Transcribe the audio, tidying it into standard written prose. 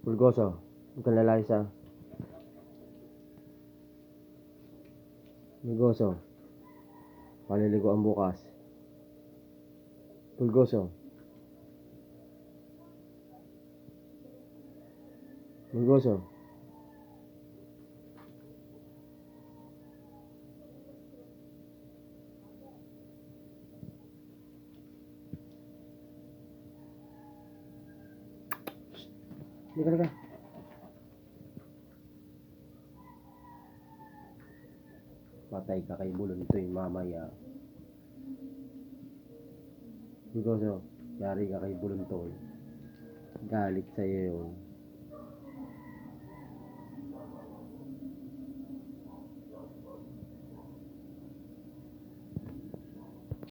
Pulgoso, huwag kang lalaysa. Pulgoso, paliligo ang bukas. Pulgoso. Pulgoso. Halika. Patay ka kay Buluntoy mamaya. Pulgoso, yari ka kay Buluntoy. Galit sa'yo yun.